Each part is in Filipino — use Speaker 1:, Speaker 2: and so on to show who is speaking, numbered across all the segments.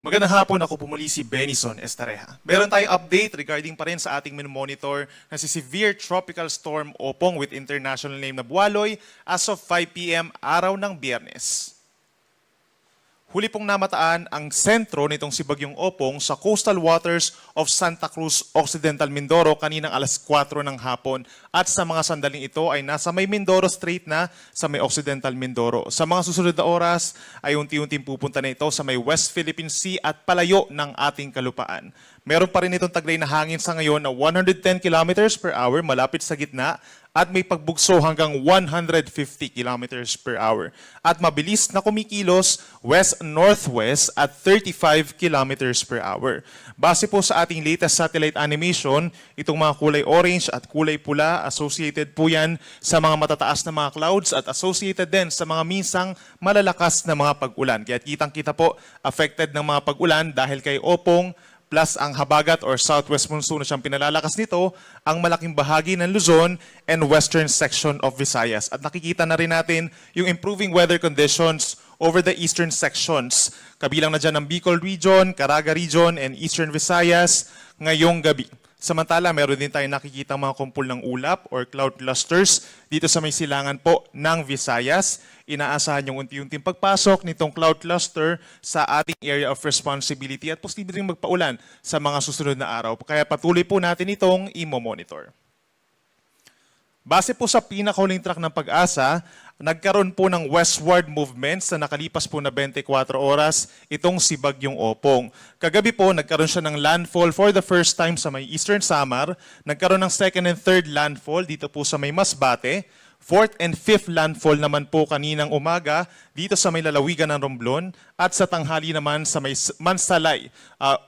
Speaker 1: Magandang hapon, ako po muli si Benison Estareja. Meron tayong update regarding pa rin sa ating monitor na si Severe Tropical Storm Opong with international name na Bualoy as of 5 p.m. araw ng Biyernes. Huli pong namataan ang sentro nitong si Bagyong Opong sa coastal waters of Santa Cruz, Occidental Mindoro kaninang alas 4 ng hapon. At sa mga sandaling ito ay nasa may Mindoro Strait na sa may Occidental Mindoro. Sa mga susunod na oras ay unti-unting pupunta na ito sa may West Philippine Sea at palayo ng ating kalupaan. Meron pa rin itong taglay na hangin sa ngayon na 110 kilometers per hour malapit sa gitna at may pagbugso hanggang 150 kilometers per hour. At mabilis na kumikilos west-northwest at 35 kilometers per hour. Base po sa ating latest satellite animation, itong mga kulay orange at kulay pula, associated po yan sa mga matataas na mga clouds at associated din sa mga minsang malalakas na mga pag-ulan. Kaya kitang-kita po affected ng mga pag-ulan dahil kay Opong, plus ang habagat or southwest monsoon na siyang pinalalakas nito, ang malaking bahagi ng Luzon and western section of Visayas. At nakikita na rin natin yung improving weather conditions over the eastern sections. Kabilang na dyan ang Bicol Region, Caraga Region, and eastern Visayas ngayong gabi. Samantala, meron din tayong nakikita mga kumpul ng ulap or cloud clusters dito sa may silangan po ng Visayas. Inaasahan yung unti-unting pagpasok nitong cloud cluster sa ating area of responsibility at posible rin magpaulan sa mga susunod na araw. Kaya patuloy po natin itong i-monitor. Base po sa pinakahuling track ng Pag-asa, nagkaroon po ng westward movements na nakalipas po na 24 oras itong si Bagyong Opong. Kagabi po, nagkaroon siya ng landfall for the first time sa may Eastern Samar. Nagkaroon ng second and third landfall dito po sa may Masbate. Fourth and fifth landfall naman po kaninang umaga dito sa may lalawigan ng Romblon at sa tanghali naman sa may Mansalay,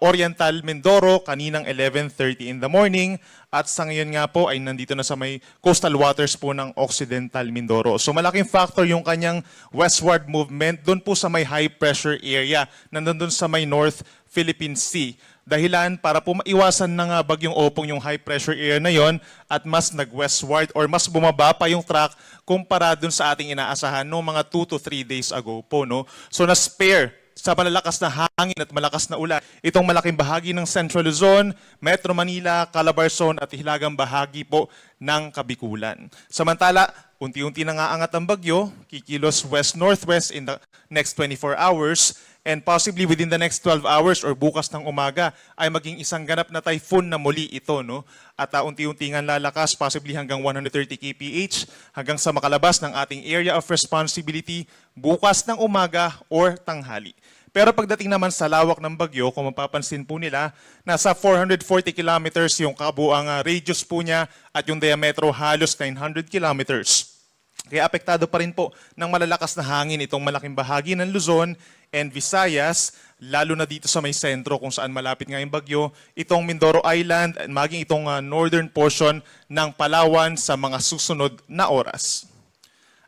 Speaker 1: Oriental Mindoro kaninang 11:30 in the morning at sa ngayon nga po ay nandito na sa may coastal waters po ng Occidental Mindoro. So malaking factor yung kanyang westward movement doon po sa may high pressure area nandun sa may North Philippine Sea. Dahilan para po maiwasan ng Bagyong Opong yung high pressure area na yon at mas nag-westward or mas bumaba pa yung track kumpara dun sa ating inaasahan noong mga 2 to 3 days ago po. No? So na-spare sa malalakas na hangin at malakas na ulan itong malaking bahagi ng Central Luzon, Metro Manila, Calabarzon at hilagang bahagi po ng Kabikulan. Samantala, unti-unti na nga angat ang bagyo, kikilos west-northwest in the next 24 hours and possibly within the next 12 hours or bukas ng umaga ay maging isang ganap na typhoon na muli ito. No? At unti-unti nga lalakas, possibly hanggang 130 kph hanggang sa makalabas ng ating area of responsibility bukas ng umaga or tanghali. Pero pagdating naman sa lawak ng bagyo, kung mapapansin po nila, nasa 440 kilometers yung kabuang radius po niya at yung diametro halos 900 kilometers. Kaya apektado pa rin po ng malalakas na hangin itong malaking bahagi ng Luzon and Visayas, lalo na dito sa may sentro kung saan malapit nga yung bagyo, itong Mindoro Island at maging itong northern portion ng Palawan sa mga susunod na oras.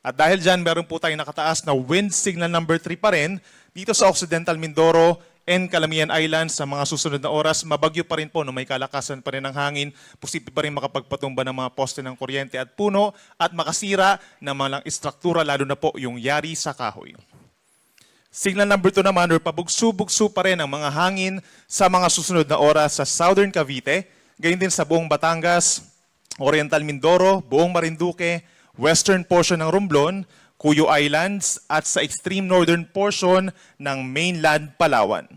Speaker 1: At dahil dyan, meron po tayong nakataas na wind signal number 3 pa rin dito sa Occidental Mindoro and Calamian Islands sa mga susunod na oras. Mabagyo pa rin po, no? May kalakasan pa rin ng hangin, posible pa rin makapagpatumba ng mga poste ng kuryente at puno at makasira ng mga istruktura, lalo na po yung yari sa kahoy. Signal number 2 naman, or pabugso-bugso pa rin ang mga hangin sa mga susunod na oras sa Southern Cavite, gayon din sa buong Batangas, Oriental Mindoro, buong Marinduque, western portion ng Romblon, Cuyo Islands at sa extreme northern portion ng mainland Palawan.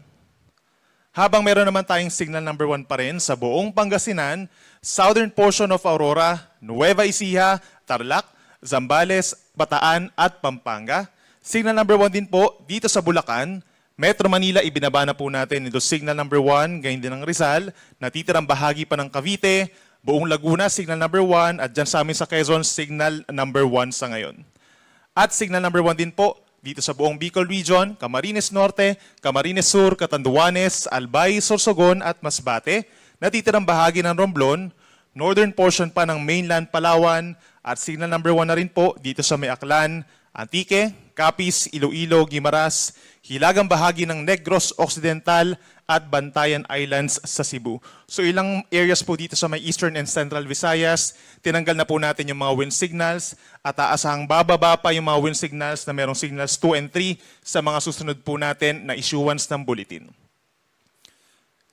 Speaker 1: Habang meron naman tayong signal number 1 pa rin sa buong Pangasinan, southern portion of Aurora, Nueva Ecija, Tarlac, Zambales, Bataan at Pampanga. Signal number 1 din po dito sa Bulacan, Metro Manila, ibinaba na po natin ito signal number 1, gayon din ng Rizal, natitirang bahagi pa ng Cavite, buong Laguna, signal number 1, at dyan sa amin sa Quezon, signal number 1 sa ngayon. At signal number 1 din po dito sa buong Bicol Region, Camarines Norte, Camarines Sur, Catanduanes, Albay, Sorsogon at Masbate, natitirang bahagi ng Romblon, northern portion pa ng mainland Palawan, at signal number 1 na rin po dito sa may Aklan, Antique, Capiz, Iloilo, Guimaras, hilagang bahagi ng Negros Occidental at Bantayan Islands sa Cebu. So ilang areas po dito sa may Eastern and Central Visayas, tinanggal na po natin yung mga wind signals at aasahang bababa pa yung mga wind signals na merong signals 2 and 3 sa mga susunod po natin na issuance ng bulletin.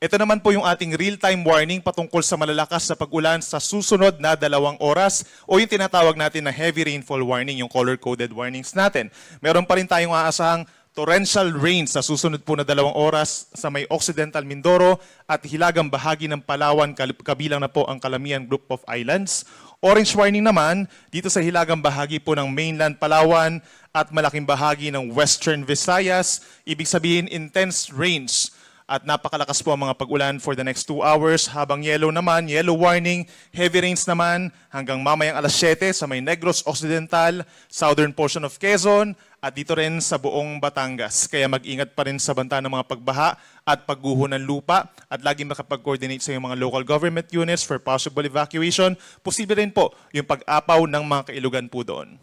Speaker 1: Ito naman po yung ating real-time warning patungkol sa malalakas na pag-ulan sa susunod na 2 oras o yung tinatawag natin na heavy rainfall warning, yung color-coded warnings natin. Meron pa rin tayong aasahang torrential rains sa susunod po na 2 oras sa may Occidental Mindoro at hilagang bahagi ng Palawan, kabilang na po ang Calamian Group of Islands. Orange warning naman dito sa hilagang bahagi po ng mainland Palawan at malaking bahagi ng Western Visayas. Ibig sabihin intense rains at napakalakas po ang mga pag-ulan for the next 2 hours. Habang yellow naman, yellow warning, heavy rains naman hanggang mamayang alas 7 sa may Negros Occidental, southern portion of Quezon, at dito rin sa buong Batangas. Kaya mag-ingat pa rin sa banta ng mga pagbaha at pagguho ng lupa at lagi makapag-coordinate sa iyong mga local government units for possible evacuation. Posible rin po yung pag-apaw ng mga kailugan po doon.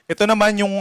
Speaker 1: Ito naman yung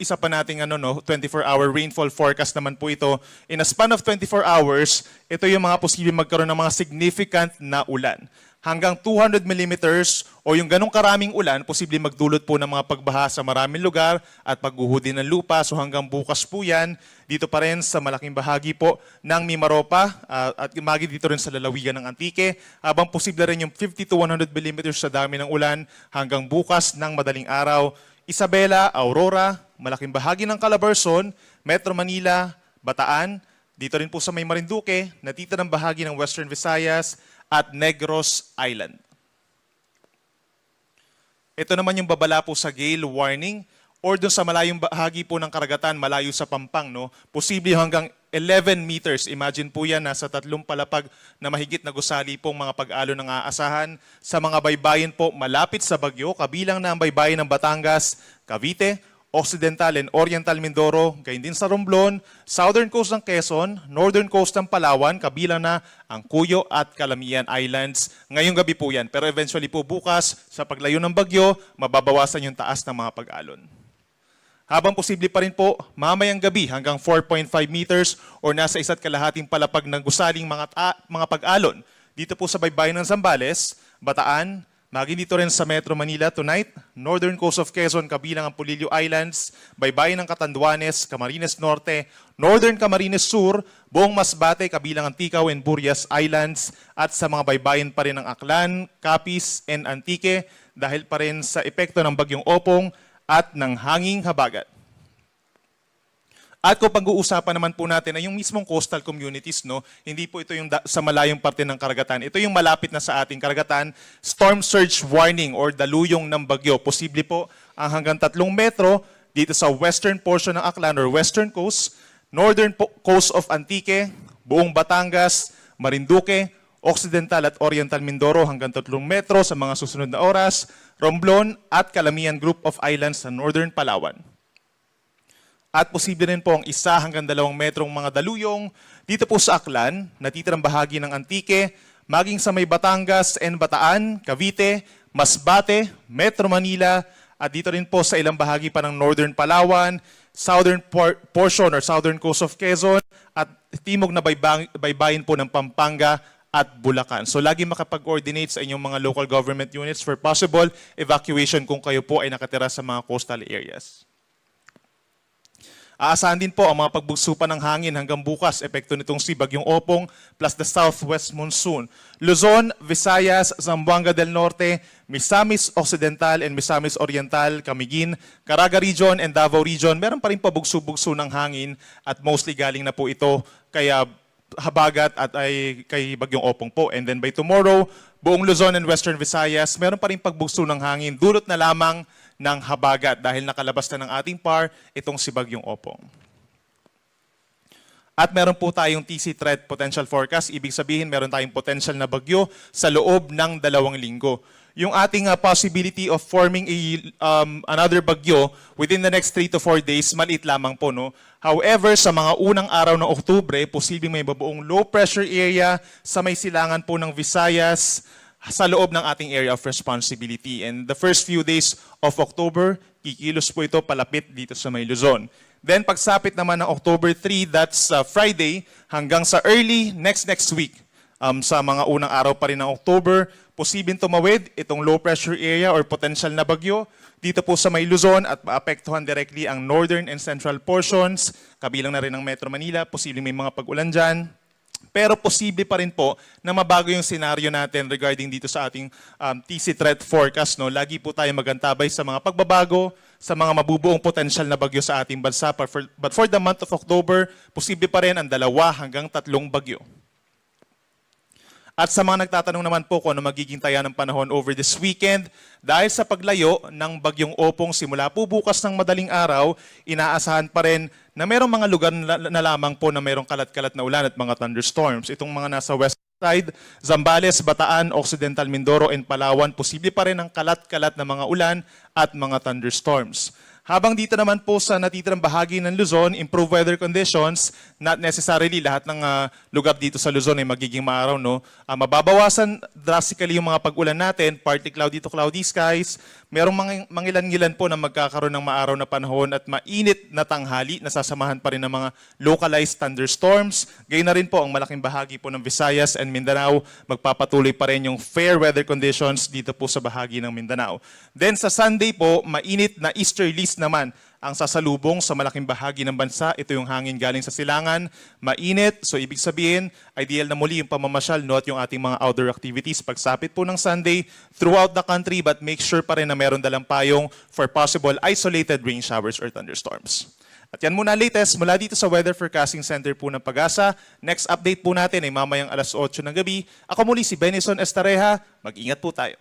Speaker 1: isa pa nating 24-hour rainfall forecast naman po ito. In a span of 24 hours, ito yung mga posibleng magkaroon ng mga significant na ulan. Hanggang 200 millimeters o yung ganong karaming ulan, posibleng magdulot po ng mga pagbaha sa maraming lugar at pagguho din ng lupa. So hanggang bukas po yan, dito pa rin sa malaking bahagi po ng Mimaropa at magi dito rin sa lalawigan ng Antique. Habang posible rin yung 50 to 100 millimeters sa dami ng ulan hanggang bukas ng madaling araw. Isabela, Aurora, malaking bahagi ng Calabarzon, Metro Manila, Bataan, dito rin po sa may Marinduque, natitirang bahagi ng Western Visayas at Negros Island. Ito naman yung babala po sa gale warning or doon sa malayong bahagi po ng karagatan, malayo sa Pampang, no? Posible hanggang 11 meters. Imagine po yan, nasa 3 palapag na mahigit na gusali pong mga pag-alo ng aasahan. Sa mga baybayin po, malapit sa Bagyo, kabilang na ang baybayin ng Batangas, Cavite, Occidental and Oriental Mindoro, gayon din sa Romblon, Southern Coast ng Quezon, Northern Coast ng Palawan, kabilang na ang Cuyo at Calamian Islands. Ngayong gabi po yan, pero eventually po bukas, sa paglayo ng Bagyo, mababawasan yung taas ng mga pag-alon. Habang posible pa rin po, mamayang gabi hanggang 4.5 meters o nasa 1.5 palapag ng gusaling mga pag-alon. Dito po sa baybayin ng Zambales, Bataan, maging dito rin sa Metro Manila tonight, Northern Coast of Quezon, kabilang ang Polillo Islands, baybayin ng Catanduanes, Camarines Norte, Northern Camarines Sur, buong Masbate, kabilang ang Ticao and Burias Islands, at sa mga baybayin pa rin ng Aklan, Capiz, and Antique, dahil pa rin sa epekto ng bagyong Opong, at ng hanging habagat. At kung pag-uusapan naman po natin ay yung mismong coastal communities, no? Hindi po ito yung sa malayong parte ng karagatan. Ito yung malapit na sa ating karagatan, storm surge warning or daluyong ng bagyo. Posible po ang hanggang 3 metro dito sa western portion ng Aklan or western coast, northern coast of Antique, buong Batangas, Marinduque, Occidental at Oriental Mindoro hanggang 3 metro sa mga susunod na oras, Romblon at Calamian Group of Islands sa Northern Palawan. At posible rin po ang 1 hanggang 2 metrong mga daluyong dito po sa Aklan, natitirang bahagi ng Antique, maging sa may Batangas and Bataan, Cavite, Masbate, Metro Manila, at dito rin po sa ilang bahagi pa ng Northern Palawan, southern portion or southern coast of Quezon, at timog na baybayin po ng Pampanga at Bulacan. So lagi makapag-coordinate sa inyong mga local government units for possible evacuation kung kayo po ay nakatira sa mga coastal areas. Aasahan din po ang mga pagbugso pa ng hangin hanggang bukas, epekto nitong si Bagyong Opong plus the southwest monsoon. Luzon, Visayas, Zamboanga del Norte, Misamis Occidental and Misamis Oriental, Camiguin, Caraga Region and Davao Region, meron pa rin pabugso-bugso ng hangin at mostly galing na po ito kaya habagat at ay kay Bagyong Opong po. And then by tomorrow, buong Luzon and Western Visayas, meron pa rin pagbugso ng hangin, dulot na lamang ng habagat dahil nakalabas na ng ating PAR itong si Bagyong Opong. At meron po tayong TC threat potential forecast, ibig sabihin meron tayong potential na bagyo sa loob ng 2 linggo. Yung ating possibility of forming another bagyo within the next 3 to 4 days, maliit lamang po, no? However, sa mga unang araw ng Oktubre, posibleng may babuong low pressure area sa may silangan po ng Visayas sa loob ng ating area of responsibility. And the first few days of October, kikilos po ito palapit dito sa may Luzon. Then pagsapit naman ng October 3, that's Friday, hanggang sa early next week. sa mga unang araw pa rin ng October. Posibleng tumawid itong low pressure area or potential na bagyo dito po sa may Luzon at maapektuhan directly ang northern and central portions, kabilang na rin ang Metro Manila, posibleng may mga pag-ulan dyan. Pero posible pa rin po na mabago yung scenario natin regarding dito sa ating TC threat forecast. No? Lagi po tayo magantabay sa mga pagbabago, sa mga mabubuong potential na bagyo sa ating bansa. But for the month of October, posible pa rin ang 2 hanggang 3 bagyo. At sa mga nagtatanong naman po kung ano magiging taya ng panahon over this weekend, dahil sa paglayo ng bagyong Opong simula po bukas ng madaling araw, inaasahan pa rin na mayroong mga lugar na lamang po na mayroong kalat-kalat na ulan at mga thunderstorms. Itong mga nasa west side, Zambales, Bataan, Occidental Mindoro, and Palawan, posible pa rin ang kalat-kalat na mga ulan at mga thunderstorms. Habang dito naman po sa natitirang bahagi ng Luzon, improved weather conditions, not necessarily lahat ng lugar dito sa Luzon ay magiging maaraw. No? Mababawasan drastically yung mga pag-ulan natin, partly cloudy to cloudy skies. Merong mangilan-ngilan po na magkakaroon ng maaraw na panahon at mainit na tanghali, nasasamahan pa rin ng mga localized thunderstorms. Gayun na rin po ang malaking bahagi po ng Visayas and Mindanao, magpapatuloy pa rin yung fair weather conditions dito po sa bahagi ng Mindanao. Then sa Sunday po, mainit na easterlies naman ang sasalubong sa malaking bahagi ng bansa. Ito yung hangin galing sa silangan, mainit. So ibig sabihin, ideal na muli yung pamamasyal no, at yung ating mga outdoor activities pagsapit po ng Sunday throughout the country, but make sure pa rin na meron dalang payong for possible isolated rain showers or thunderstorms. At yan muna latest mula dito sa Weather Forecasting Center po ng Pag-asa. Next update po natin ay mamayang 8:00 ng gabi. Ako muli si Benison Estareja. Mag-ingat po tayo.